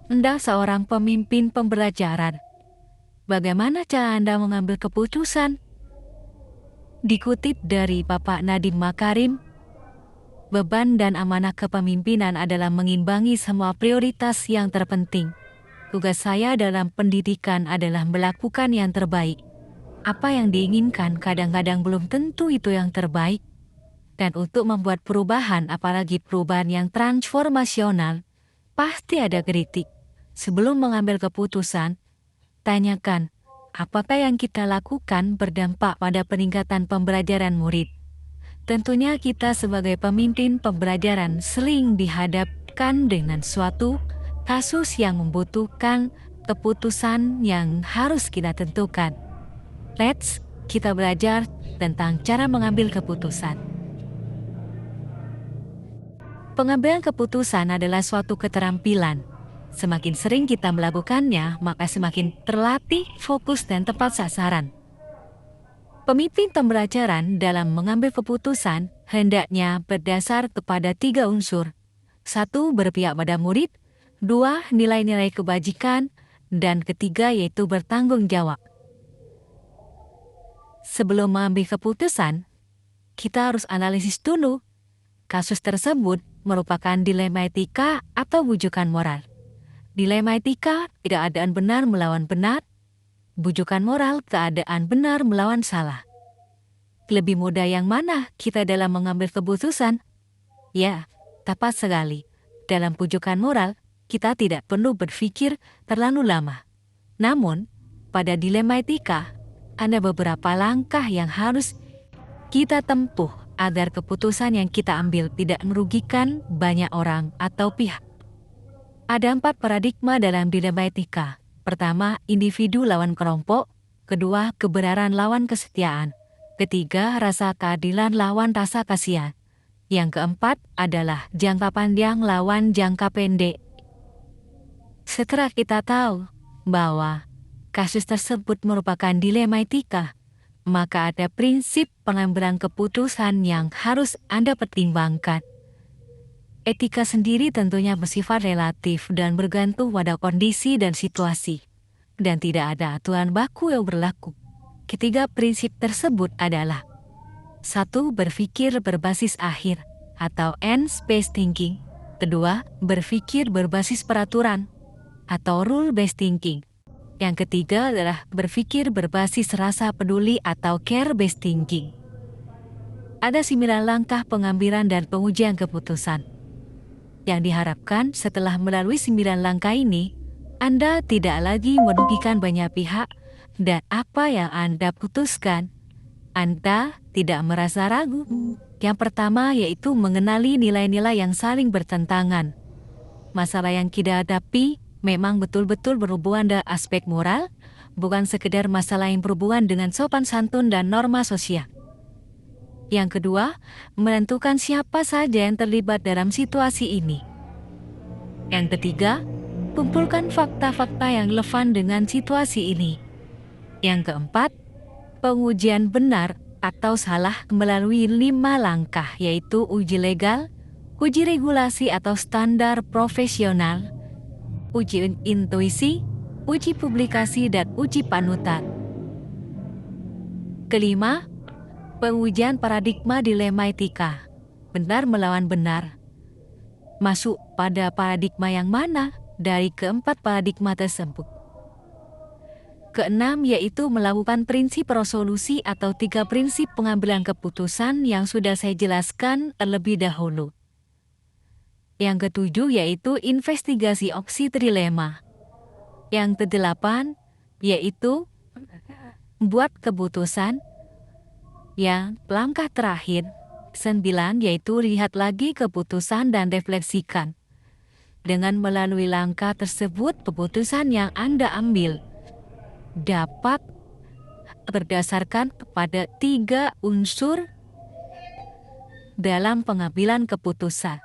Anda seorang pemimpin pembelajaran. Bagaimana cara Anda mengambil keputusan? Dikutip dari Bapak Nadiem Makarim, beban dan amanah kepemimpinan adalah mengimbangi semua prioritas yang terpenting. Tugas saya dalam pendidikan adalah melakukan yang terbaik. Apa yang diinginkan kadang-kadang belum tentu itu yang terbaik. Dan untuk membuat perubahan, apalagi perubahan yang transformasional, pasti ada kritik. Sebelum mengambil keputusan, tanyakan, apakah yang kita lakukan berdampak pada peningkatan pembelajaran murid? Tentunya kita sebagai pemimpin pembelajaran sering dihadapkan dengan suatu kasus yang membutuhkan keputusan yang harus kita tentukan. Kita belajar tentang cara mengambil keputusan. Pengambilan keputusan adalah suatu keterampilan. Semakin sering kita melakukannya, maka semakin terlatih, fokus, dan tepat sasaran. Pemimpin pembelajaran dalam mengambil keputusan hendaknya berdasar kepada 3 unsur. 1. Berpihak pada murid. 2. Nilai-nilai kebajikan. Dan ketiga yaitu bertanggung jawab. Sebelum mengambil keputusan, kita harus analisis dulu. Kasus tersebut merupakan dilema etika atau bujukan moral. Dilema etika, keadaan benar melawan benar. Bujukan moral, keadaan benar melawan salah. Lebih mudah yang mana kita dalam mengambil keputusan? Ya, tepat sekali. Dalam bujukan moral, kita tidak perlu berpikir terlalu lama. Namun, pada dilema etika, ada beberapa langkah yang harus kita tempuh agar keputusan yang kita ambil tidak merugikan banyak orang atau pihak. Ada 4 paradigma dalam dilema etika. Pertama, individu lawan kelompok. Kedua, kebenaran lawan kesetiaan. Ketiga, rasa keadilan lawan rasa kasihan. Yang keempat adalah jangka panjang lawan jangka pendek. Setelah kita tahu bahwa kasus tersebut merupakan dilema etika, maka ada prinsip pengambilan keputusan yang harus Anda pertimbangkan. Etika sendiri tentunya bersifat relatif dan bergantung pada kondisi dan situasi, dan tidak ada aturan baku yang berlaku. Ketiga prinsip tersebut adalah: 1. Berpikir berbasis akhir atau end-based thinking. Kedua, berpikir berbasis peraturan atau rule-based thinking. Yang ketiga adalah berpikir berbasis rasa peduli atau care-based thinking. Ada 9 langkah pengambilan dan pengujian keputusan. Yang diharapkan setelah melalui 9 langkah ini, Anda tidak lagi merugikan banyak pihak dan apa yang Anda putuskan, Anda tidak merasa ragu. Yang pertama yaitu mengenali nilai-nilai yang saling bertentangan. Masalah yang kita hadapi memang betul-betul berhubungan dengan aspek moral, bukan sekedar masalah yang berhubungan dengan sopan santun dan norma sosial. Yang kedua, menentukan siapa saja yang terlibat dalam situasi ini. Yang ketiga, kumpulkan fakta-fakta yang relevan dengan situasi ini. Yang keempat, pengujian benar atau salah melalui 5 langkah, yaitu uji legal, uji regulasi atau standar profesional, uji intuisi, uji publikasi, dan uji panutan. Kelima, pengujian paradigma dilema etika, benar melawan benar. Masuk pada paradigma yang mana dari keempat paradigma tersebut? Keenam yaitu melakukan prinsip resolusi atau 3 prinsip pengambilan keputusan yang sudah saya jelaskan terlebih dahulu. Yang ketujuh yaitu investigasi opsi trilema. Yang kedelapan yaitu buat keputusan. Yang langkah terakhir, 9 yaitu lihat lagi keputusan dan refleksikan. Dengan melalui langkah tersebut, keputusan yang Anda ambil dapat berdasarkan kepada 3 unsur dalam pengambilan keputusan.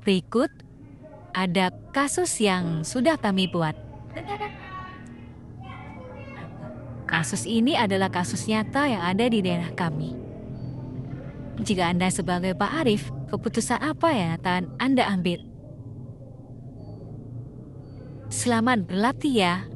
Berikut ada kasus yang sudah kami buat. Kasus ini adalah kasus nyata yang ada di daerah kami. Jika Anda sebagai Pak Arif, keputusan apa yang akan Anda ambil? Selamat berlatih ya.